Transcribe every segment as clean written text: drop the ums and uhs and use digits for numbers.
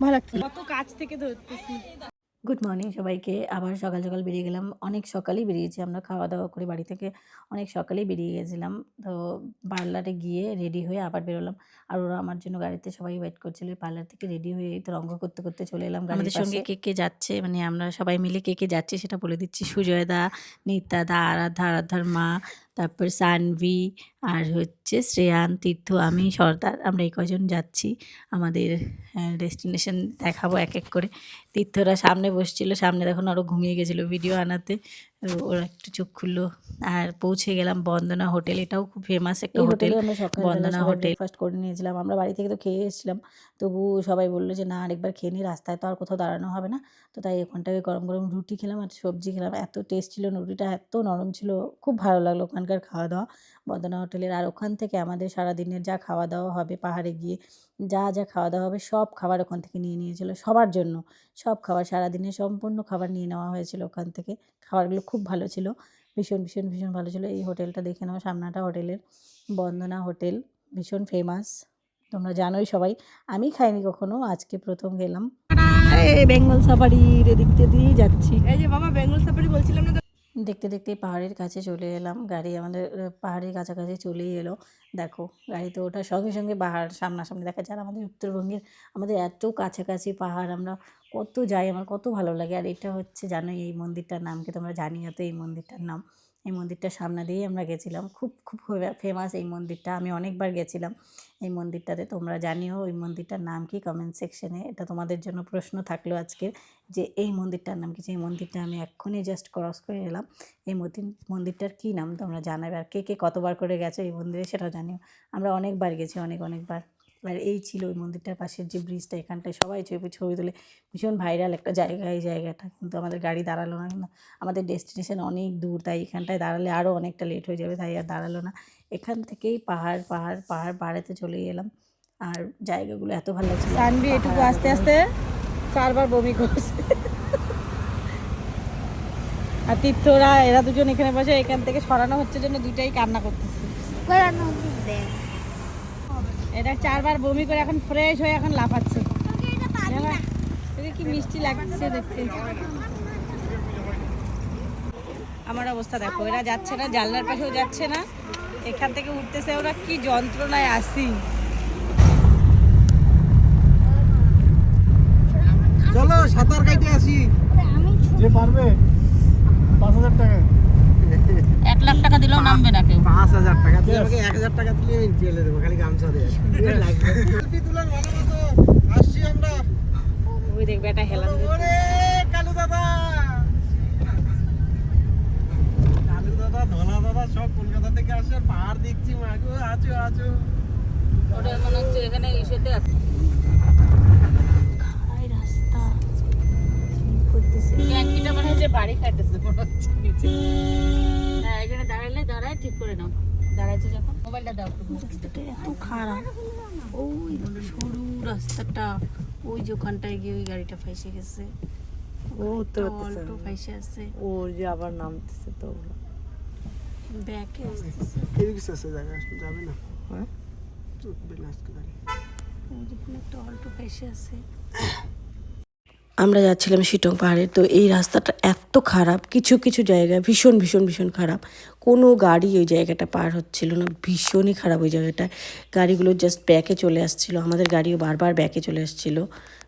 ভালো লাগছে, কত কাছ থেকে ধরতেছি। গুড মর্নিং সবাইকে। আবার সকাল সকাল বেরিয়ে গেলাম। অনেক সকালেই বেরিয়েছি আমরা, খাওয়া দাওয়া করে বাড়ি থেকে অনেক সকালেই বেরিয়ে গেছিলাম। তো পার্লারে গিয়ে রেডি হয়ে আবার বেরোলাম। আর ওরা আমার জন্য গাড়িতে সবাই ওয়েট করছিল। পার্লার থেকে রেডি হয়ে এই তো রঙ্গ করতে করতে চলে এলাম গাড়ির পাশে। আমাদের সঙ্গে কে কে যাচ্ছে, মানে আমরা সবাই মিলে কে কে যাচ্ছি সেটা বলে দিচ্ছি। সুজয় দা, নিতা দা, আরাধ্যা, আরাধ্যার মা, তারপর সানভি, আর হচ্ছে শ্রেয়ান, তীর্থ, আমি, সর্দার। আমরা এই কজন যাচ্ছি। আমাদের ডেস্টিনেশন দেখাবো এক এক করে। তীর্থরা সামনে বসছিল, সামনে দেখুন আরও ঘুমিয়ে গেছিলো ভিডিও আনাতে। ওরা একটু চোখ খুললো। আর পৌঁছে গেলাম বন্দনা হোটেল। এটাও খুব ফেমাস একটা হোটেল, আমরা বন্দনা হোটেল। ব্রেকফাস্ট করে নিয়েছিলাম, আমরা বাড়ি থেকে তো খেয়ে এসেছিলাম, তবু সবাই বললো যে না আরেকবার খেয়ে নিই, রাস্তায় তো আর কোথাও দাঁড়ানো হবে না। তো তাই ওখানটায় গরম গরম রুটি খেলাম আর সবজি খেলাম। এত টেস্ট ছিল, রুটিটা এত নরম ছিল, খুব ভালো লাগলো ওখানকার খাওয়া দাওয়া বন্দনা হোটেলের। আর ওখান থেকে আমাদের সারাদিনের যা খাওয়া দাওয়া হবে, পাহাড়ে গিয়ে যা যা খাওয়া দাওয়া হবে সব খাবার ওখান থেকে নিয়ে নিয়েছিল সবার জন্য। সব খাবার, সারাদিনের সম্পূর্ণ খাবার নিয়ে নেওয়া হয়েছিল ওখান থেকে। খাবারগুলো খুব ভালো ছিল, ভীষণ ভীষণ ভীষণ ভালো ছিল। এই হোটেলটা দেখে নাও, সামনাটা হোটেলের, বন্দনা হোটেল, ভীষণ ফেমাস, তোমরা জানোই সবাই। আমি খাইনি কখনো, আজকে প্রথম গেলাম। বেঙ্গল সাফারির এদিক দিয়ে যাচ্ছি। এই যে বাবা বেঙ্গল সাফারি বলছিলাম না। দেখতে দেখতে পাহাড়ের কাছে চলে এলাম। গাড়ি আমাদের পাহাড়ের কাছাকাছি চলেই এলো। দেখো গাড়িতে ওঠার সঙ্গে সঙ্গে পাহাড় সামনাসামনি দেখা যায়। আর আমাদের উত্তরবঙ্গের আমাদের এত কাছাকাছি পাহাড়, আমরা কত যাই, আমার কত ভালো লাগে। আর এটা হচ্ছে, জানোই এই মন্দিরটার নাম কি, তোমরা জানিও তো এই মন্দিরটার নাম। এই মন্দিরটার সামনে দিয়েই আমরা গেছিলাম। খুব খুব ফেমাস এই মন্দিরটা, আমি অনেকবার গেছিলাম এই মন্দিরটাতে। তোমরা জানিও ওই মন্দিরটার নাম কি কমেন্ট সেকশনে। এটা তোমাদের জন্য প্রশ্ন থাকলো আজকে, যে এই মন্দিরটার নাম কি। যে এই মন্দিরটা আমি এক্ষুনি জাস্ট ক্রস করে এলাম। এই মন্দিরটার কী নাম তোমরা জানাবে। আর কে কে কতবার করে গেছো এই মন্দিরে সেটাও জানিও। আমরা অনেকবার গেছি, অনেকবার। আর এই ছিল ওই মন্দিরটার পাশের যে ব্রিজটা, এখানটায় সবাই ছবি তুলে, ভীষণ ভাইরাল একটা জায়গা এই জায়গাটা। কিন্তু আমাদের গাড়ি দাঁড়ালো না, কিন্তু আমাদের ডেস্টিনেশন অনেক দূর, তাই এখানটায় দাঁড়ালে আরও অনেকটা লেট হয়ে যাবে, তাই আর দাঁড়ালো না। এখান থেকেই পাহাড় পাহাড়েতে চলে গেলাম। আর জায়গাগুলো এত ভালো লাগছে। সানভি এটুকু আস্তে আস্তে 4বার বমি করছে। আর তীর্থরা, এরা দুজন এখানে বসে, এখান থেকে সরানো হচ্ছে জন্য দুইটাই কান্না করতেছে। এটা 4বার বমি করে এখন ফ্রেশ হয়ে এখন লাফাচ্ছে। কি মিষ্টি লাগছে দেখতে। আমার অবস্থা দেখো, এরা যাচ্ছে না, জানলার পাশেও যাচ্ছে না, এখান থেকে উঠতেছে ওরা, কি যন্ত্রণায় আসি। চলো সাঁতার কাটতে আসি, যে পারবে 5,000 টাকা। 1 লাখ টাকা দিলেও নামবে না কেউ। 5,000 টাকা দিয়ে আমাকে 1,000 টাকা দিলে আমি চলে দেবো, খালি গামছা দিয়ে সেলফি তোলার ভালো মতো আসছি আমরা। ওই দেখবে এটা হেলান দিচ্ছে। ওরে কালু দাদা, ধলা দাদা সব কলকাতা থেকে আসে, পাহাড় দেখছি। মাগো আছো ওটা মনে হচ্ছে এখানে ইসেতে আছে। রাস্তা করতেছে, ট্যাঙ্কিটা মনে হচ্ছে বাড়ি খাইতেছে মনে হচ্ছে নিচে। হ্যাঁ, এখানে দাঁড়ায় ঠিক করে নাও। দাঁড়াইছে যখন মোবাইলটা দাও। রাস্তাটা এত খারাপ, ওই সরু রাস্তাটা, ওই যে ওখানটায় গিয়ে ওই গাড়িটা ফাইসে গেছে। ও তো অল্টো ফাইসে আছে, ও যে আবার নামতেছে তো ব্যাকে আসতেছে। এদিকে আছে জায়গা যাবে না, হ্যাঁ চুপবে না আজকে গাড়ি। ওই যেখানে একটা অল্টো ফাইসে আছে। আমরা যাচ্ছিলাম শিটং পাহাড়ে। তো এই রাস্তাটা এত খারাপ, কিছু কিছু জায়গায় ভীষণ খারাপ, কোনো গাড়ি ওই জায়গাটা পার হচ্ছিল না, ভীষণই খারাপ ওই জায়গাটায়। গাড়িগুলো জাস্ট ব্যাকে চলে আসছিলো, আমাদের গাড়িও বারবার ব্যাকে চলে আসছিলো।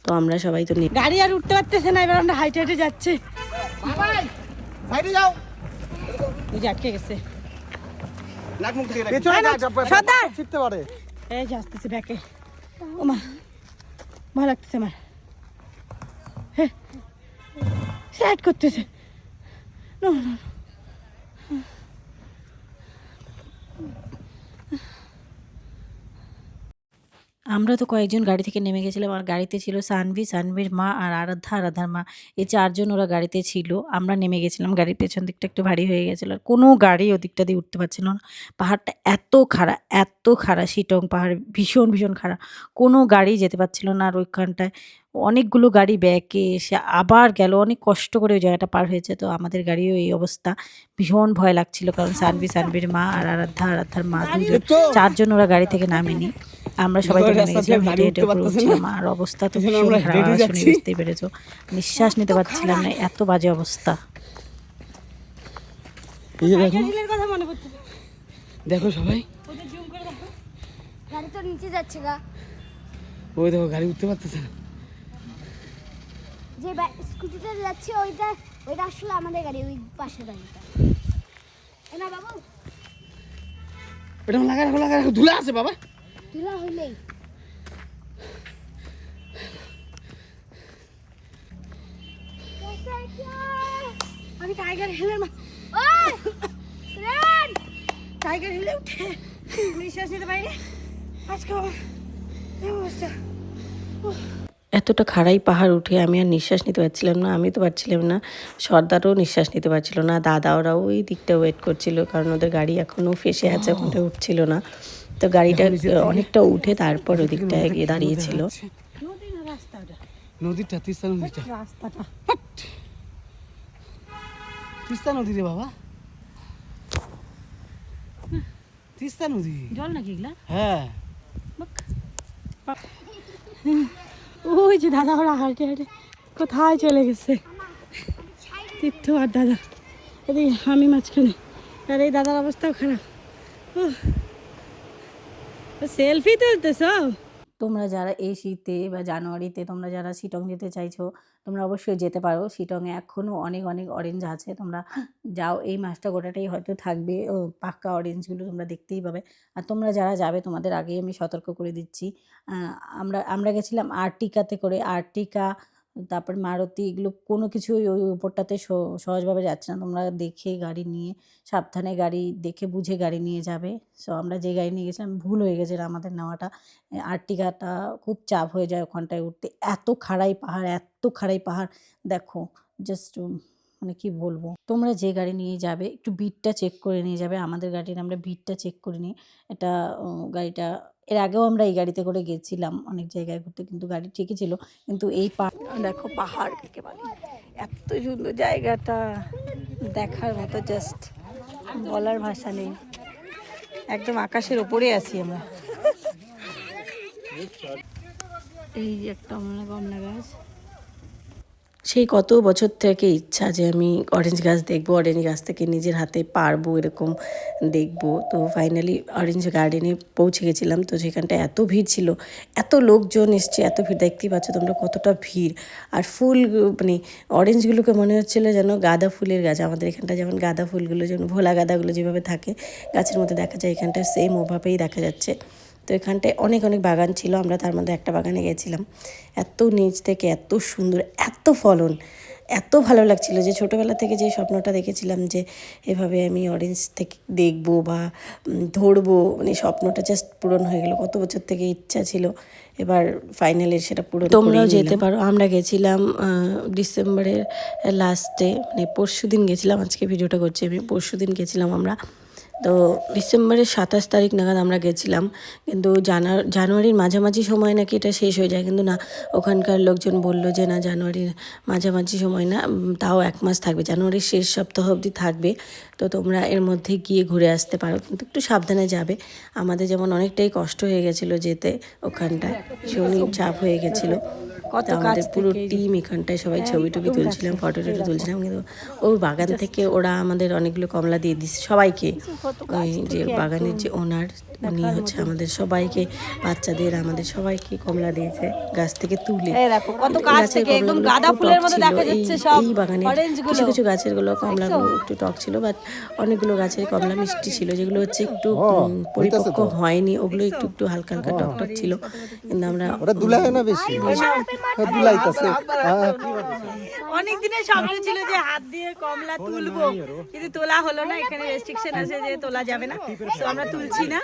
তো আমরা সবাই তো গাড়ি আর উঠতে পারতেছে না, এবার আমরা হাইটে যাচ্ছি। সাইডে যাও, ওই যে আটকে গেছে। নাক মুখ দিয়ে পেছনে সর্দার শিখতে পারে। এই যে আসতেছে ব্যাকে। ওমা ভালো লাগতেছে আমার, হ্যাঁ সাইড করতেছে। আমরা তো কয়েকজন গাড়ি থেকে নেমে গেছিলাম। আর গাড়িতে ছিল সানভির মা আর আরাধ্যার মা, এই 4 জন ওরা গাড়িতে ছিল। আমরা নেমে গেছিলাম, গাড়ির পেছন দিকটা একটু ভারী হয়ে গেছিলো, আর কোনো গাড়ি ওদিকটা দিয়ে উঠতে পারছিল না। পাহাড়টা এত খাড়া, শিটং পাহাড় ভীষণ খাড়া, কোনো গাড়ি যেতে পারছিল না। আর ওইখানটায় অনেকগুলো গাড়ি ব্যাকে এসে আবার গেল, অনেক কষ্ট করে ওই জায়গাটা পার হয়েছে। তো আমাদের গাড়িও এই অবস্থা, ভীষণ ভয় লাগছিল, কারণ সানভির মা আর আরাধ্যার মা, 2 জন 4 জন ওরা গাড়ি থেকে নামেনি। আমরা সবাই তো ঘরের নেমে রাস্তা দিয়ে গেছিলাম, গাড়ি হেঁটে হেঁটে উঠতে উপরে পারতেছে উঠছিলাম, না। আর অবস্থা তো এজন্য ভীষণ আমরা খারাপ, হেঁটে আওয়াজ শুনে যাচ্ছি। বুঝতেই পেরেছো, নিঃশ্বাস নিতে পারছিলাম না, এত বাজে অবস্থা। এই যে দেখো, হিলের কথা মনে পড়ছে। দেখো সবাই, ওদের জুম করে দেখো। গাড়ি তো নিচে যাচ্ছে গা। ওই দেখো গাড়ি উঠতে পারতেছে না। যে স্কুটিতে যাচ্ছে ওইটা ওইটা আসলে আমাদের গাড়ি, ওই পাশের গাড়িটা। না বাবু, ওটা লাগা রাখো, ধুলা আছে বাবা। তুলা হইলেই আমি টাইগার হিলের ওই ফ্রেন্ড টাইগার হিলে উঠে নিঃশ্বাস নিতে পারিনি আজকে আমার এই অবস্থা। এতটা খাড়াই পাহাড় উঠে আমি আর নিঃশ্বাস নিতে পারছিলাম না, আমি তো পারছিলাম না, সর্দারও নিঃশ্বাস নিতে পারছিল না, দাদা ওরাও ওই দিকটা ওয়েট করছিল, কারণ ওদের গাড়ি এখনও ফেসে আছে, ওখানটা উঠছিল না। তো গাড়িটা অনেকটা উঠে তারপর ওই দিকটায় গিয়ে দাঁড়িয়েছিল। নদী না রাস্তাটা, নদীটা, তিস্তা নদীটা, রাস্তাটা তিস্তা নদী রে বাবা, তিস্তা নদী। জল নাকি এগুলা? হ্যাঁ, ওই যে দাদা ওরা হাঁটে হাঁটে কোথায় চলে গেছে তীর্থ আর দাদা, এদিকে আমি মাঝখানে, আর এই দাদার অবস্থাও খারাপ। সেলফি তুলতেছ? তোমরা যারা এই শীতে বা জানুয়ারিতে তোমরা যারা শিটং যেতে চাইছো, তোমরা অবশ্যই যেতে পারো। শিটংয়ে এখনও অনেক অনেক অরেঞ্জ আছে, তোমরা যাও, এই মাসটা গোটাটাই হয়তো থাকবে, পাক্কা অরেঞ্জগুলো তোমরা দেখতেই পাবে। আর তোমরা যারা যাবে তোমাদের আগেই আমি সতর্ক করে দিচ্ছি, আমরা গেছিলাম আর্টিকাতে করে, আর্টিকা তারপর মারুতি, এগুলো কোনো কিছুই ওই উপরটাতে সহজভাবে যাচ্ছে না, তোমরা দেখে গাড়ি নিয়ে, সাবধানে গাড়ি দেখে বুঝে গাড়ি নিয়ে যাবে। সো আমরা যে গাড়ি নিয়ে গেছিলাম ভুল হয়ে গেছে আমাদের নেওয়াটা, আর্টিকাটা খুব চাপ হয়ে যায় ওখানটায় উঠতে, এত খাড়াই পাহাড়, এত খাড়াই পাহাড়, দেখো জাস্ট মানে কি বলবো। তোমরা যে গাড়ি নিয়ে যাবে একটু বিটটা চেক করে নিয়ে যাবে, আমাদের গাড়ির আমরা বিটটা চেক করে নিই, এটা গাড়িটা এর আগেও আমরা এই গাড়িতে করে গেছিলাম অনেক জায়গায় ঘুরতে, কিন্তু গাড়ি ঠিকই ছিল, কিন্তু এই দেখো পাহাড় কাকে বলে, এত সুন্দর জায়গাটা, দেখার মতো, জাস্ট বলার ভাষা নেই, একদম আকাশের ওপরে আছি আমরা। এই যে একটা কমলা গাছ, সেই কত বছর থেকে ইচ্ছা যে আমি অরেঞ্জ গাছ দেখবো, অরেঞ্জ গাছ থেকে নিজের হাতে পারবো এরকম দেখবো। তো ফাইনালি অরেঞ্জ গার্ডেনে পৌঁছে গেছিলাম, তো সেখানটা এত ভিড় ছিল, এত লোকজন এসছে, এত ভিড়, দেখতেই পাচ্ছ তোমরা কতটা ভিড়। আর ফুল মানে অরেঞ্জগুলোকে মনে হচ্ছিলো যেন গাঁদা ফুলের গাছ, আমাদের এখানটা যেমন গাঁদা ফুলগুলো যেমন ভোলা গাঁদাগুলো যেভাবে থাকে গাছের মধ্যে দেখা যায়, এখানটা সেম ওভাবেই দেখা যাচ্ছে। তো এখানটায় অনেক অনেক বাগান ছিল, আমরা তার মধ্যে একটা বাগানে গেছিলাম, এত নিচ থেকে এত সুন্দর, এত ফলন, এত ভালো লাগছিল যে ছোটোবেলা থেকে যে স্বপ্নটা দেখেছিলাম যে এভাবে আমি অরেঞ্জ থেকে দেখবো বা ধরবো, মানে স্বপ্নটা জাস্ট পূরণ হয়ে গেল, কত বছর থেকে ইচ্ছা ছিল, এবার ফাইনালি সেটা পূরণ। তোমরাও যেতে পারো, আমরা গেছিলাম ডিসেম্বরের লাস্টে, মানে পরশু দিন গেছিলাম, আজকে ভিডিওটা করছি আমি, পরশু দিন গেছিলাম আমরা। তো ডিসেম্বরের 27 তারিখ নাগাদ আমরা গেছিলাম, কিন্তু জানুয়ারির মাঝামাঝি সময় নাকি এটা শেষ হয়ে যায়, কিন্তু না, ওখানকার লোকজন বললো যে না, জানুয়ারির মাঝামাঝি সময় না, তাও 1 মাস থাকবে, জানুয়ারির শেষ সপ্তাহ অবধি থাকবে। তো তোমরা এর মধ্যে গিয়ে ঘুরে আসতে পারো, কিন্তু একটু সাবধানে যাবে। আমাদের যেমন অনেকটাই কষ্ট হয়ে গেছিলো যেতে, ওখানটায় ভীষণই চাপ হয়ে গেছিলো। তো আমাদের পুরো টিম এখানটায় সবাই ছবি টবি তুলছিলাম, ফটো টটো তুলছিলাম, কিন্তু ওই বাগান থেকে ওরা আমাদের অনেকগুলো কমলা দিয়ে দিচ্ছে সবাইকে, ওই যে বাগানের যে ওনার, উনি হচ্ছে আমাদের সবাইকে, বাচ্চাদের আমাদের সবাইকে কমলা দিয়েছে গাছ থেকে তুলে। এই বাগানে কিছু কিছু গাছের গুলো কমলাগুলো একটু টক ছিল, বাট অনেকগুলো গাছের কমলা মিষ্টি ছিল, যেগুলো হচ্ছে একটু পরিপক্ক হয়নি, ওগুলো একটু একটু হালকা হালকা টক টক ছিল, কিন্তু আমরা অনেক দিনের স্বপ্ন ছিল যে হাত দিয়ে কমলা তুলবো, কিন্তু তোলা হলো না, এখানে রেস্ট্রিকশন আছে যে তোলা যাবে না, তো আমরা তুলছি না।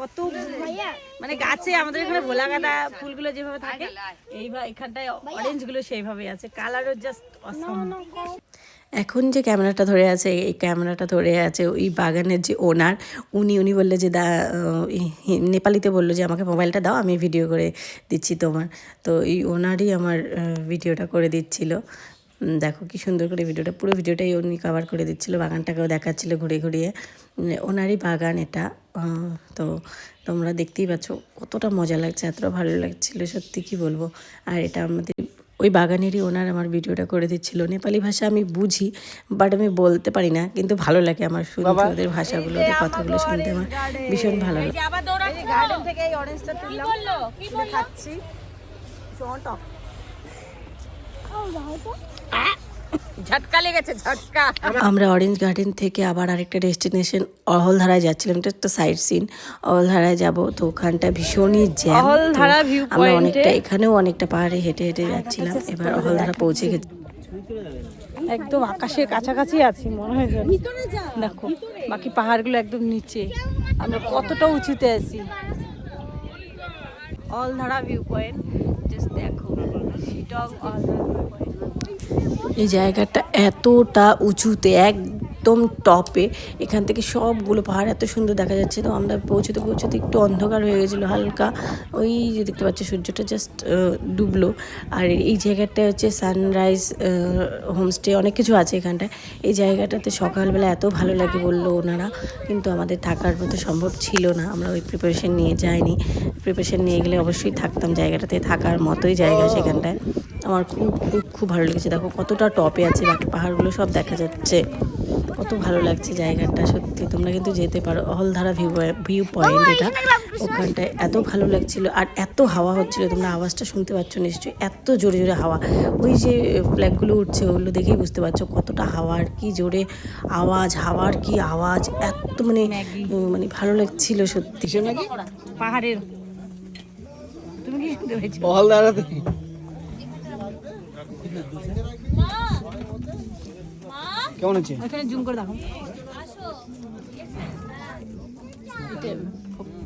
কত মানে গাছে আমাদের এখানে ভোলা গাঁদা ফুলগুলো যেভাবে থাকে, এইভাবে এখানটায় অরেঞ্জ গুলো সেইভাবে আছে, কালারও জাস্ট অসাম। এখন যে ক্যামেরাটা ধরে আছে, এই ক্যামেরাটা ধরে আছে ওই বাগানের যে ওনার, উনি বললে যে নেপালিতে বললো যে আমাকে মোবাইলটা দাও, আমি ভিডিও করে দিচ্ছি তোমার। তো এই ওনারই আমার ভিডিওটা করে দিচ্ছিল। দেখো কি সুন্দর করে ভিডিওটা, পুরো ভিডিওটাই উনি কভার করে দিচ্ছিলো, বাগানটাকেও দেখাচ্ছিল ঘুরে ঘুরিয়ে। ওনারই বাগান এটা। তো তোমরা দেখতেই পাচ্ছ কতটা মজা লাগছে, এতটা ভালো লাগছিল, সত্যি কি বলবো। আর এটা আমাদের ওই বাগানেরই ওনার আমার ভিডিওটা করে দিচ্ছিল। নেপালি ভাষা আমি বুঝি, বাট আমি বলতে পারি না, কিন্তু ভালো লাগে আমার শুনতে, ওদের ভাষাগুলো, ওদের কথাগুলো শুনতে আমার ভীষণ ভালো লাগে। গার্ডেন থেকে এই অরেঞ্জটা তুললাম, তুলে খাচ্ছি, ভীষণ টক। ঝটকা লেগেছে, ঝটকা। আমরা অরেঞ্জ গার্ডেন থেকে আবার আরেকটা ডেস্টিনেশন অহলধারায় যাচ্ছিলাম। এটা একটা সাইড সিন, অহলধারায় যাব। তো ওখানটা ভীষণই জ্যাম। অহলধারা ভিউ আমরা অনেকটা এখানেও অনেকটা পাহাড়ে হেঁটে হেঁটে যাচ্ছিলাম। এবার অহলধারা পৌঁছে গেছি। একদম আকাশের কাছাকাছি আছি মনে হয় যেন। দেখো বাকি পাহাড়গুলো একদম নিচে, আমরা কতটা উঁচুতে আছি। অলধারা ভিউ পয়েন্ট, জাস্ট দেখো শিটং অলধারা ভিউ পয়েন্ট। এই জায়গাটা এতটা উঁচুতে, একদম টপে, এখান থেকে সবগুলো পাহাড় এত সুন্দর দেখা যাচ্ছে। তো আমরা পৌঁছতে পৌঁছতে একটু অন্ধকার হয়ে গেছিলো হালকা, ওই যে দেখতে পাচ্ছ সূর্যটা জাস্ট ডুবলো। আর এই জায়গাটা হচ্ছে সানরাইজ হোমস্টে, অনেক কিছু আছে এখানটায়। এই জায়গাটাতে সকালবেলা এত ভালো লাগে বললো ওনারা, কিন্তু আমাদের থাকার মতো সম্ভব ছিল না, আমরা ওই প্রিপারেশন নিয়ে যাইনি। প্রিপারেশন নিয়ে গেলে অবশ্যই থাকতাম, জায়গাটাতে থাকার মতোই জায়গা সেখানটায়। আমার খুব খুব খুব ভালো লেগেছে। দেখো কতটা টপে আছে, বাকি পাহাড়গুলো সব দেখা যাচ্ছে, কত ভালো লাগছে জায়গাটা সত্যি। তোমরা কিন্তু যেতে পারো, অহলধারা ভিউ পয়েন্ট এটা। ওখানটায় এত ভালো লাগছিল, আর এত হাওয়া হচ্ছিল, তোমরা আওয়াজটা শুনতে পাচ্ছ নিশ্চয়ই, এত জোরে জোরে হাওয়া। ওই যে ফ্ল্যাগগুলো উঠছে ওগুলো দেখেই বুঝতে পারছো কতটা হাওয়ার কি জোরে আওয়াজ, হাওয়ার কি আওয়াজ, এত মানে মানে ভালো লাগছিল সত্যি। পাহাড়ের তুমি কি শুনতে পেয়েছো? অহলধারাতে কেমন আছে? ওখানে জুম করে দেখো,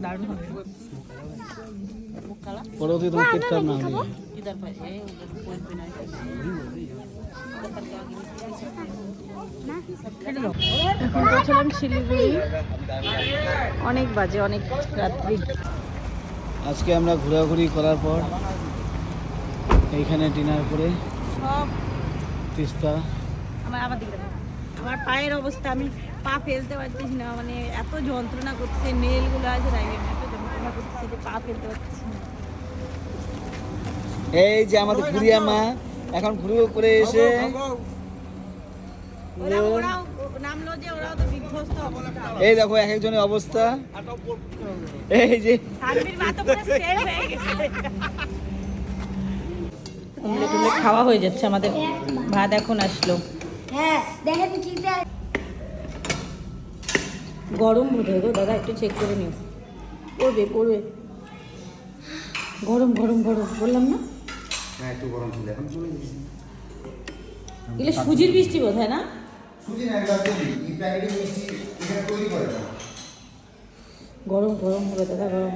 দারুণ হবে। পরবর্তী তোমার পেট খারাপ না হলে। এখন পৌঁছলাম শিলিগুড়ি, অনেক বাজে, অনেক রাত্রি। আজকে আমরা ঘোরাঘুরি করার পর এইখানে ডিনার করে সব তিস্তা। আমার দিকে দেখো, আমার পায়ের অবস্থা, আমি পা ফেলতে পারতেছি না, মানে এত যন্ত্রণা করছে, নেলগুলো আছে তাই এত যন্ত্রণা করছে যে পা ফেলতে পারতেছি না। এই যে আমাদের ঘুরিয়া মা এখন ঘুরে করে এসে ওরাও নামলো যে, ওরাও তো বিধ্বস্ত অবস্থা। এই দেখো এক একজনের অবস্থা, এই যে সানবির মা তো পুরো সেভ হয়ে গেছে। খাওয়া হয়ে যাচ্ছে আমাদের, ভাত এখন আসলো। হ্যাঁ দেখেন কি গরম বোধ হয় গো দাদা, একটু চেক করে নিও। পড়বে পড়বে, গরম গরম গরম বললাম না। হ্যাঁ একটু গরম ছিল, এখন চলে গেছে। এগুলো সুজির বৃষ্টি বোধ হয় না? গরম গরম হবে দাদা, গরম।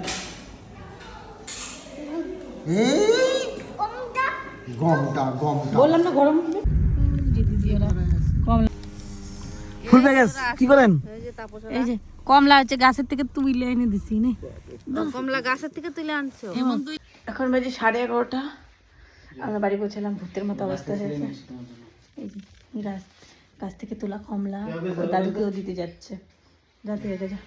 বললাম না গরম হবে। ফুল প্যাকেজ কি করেন? এই যে কমলা হচ্ছে গাছের থেকে তুলে এনে দিছি নে। কমলা গাছের থেকে তুলে আনছো? এখন বাজে 11:30, আমরা বাড়ি পৌঁছালাম, ভূতের মতো অবস্থা হয়েছে। এই যে গাছ থেকে তোলা কমলা, দাদুকেও দিতে যাচ্ছে, রাতে হয়ে গেছে।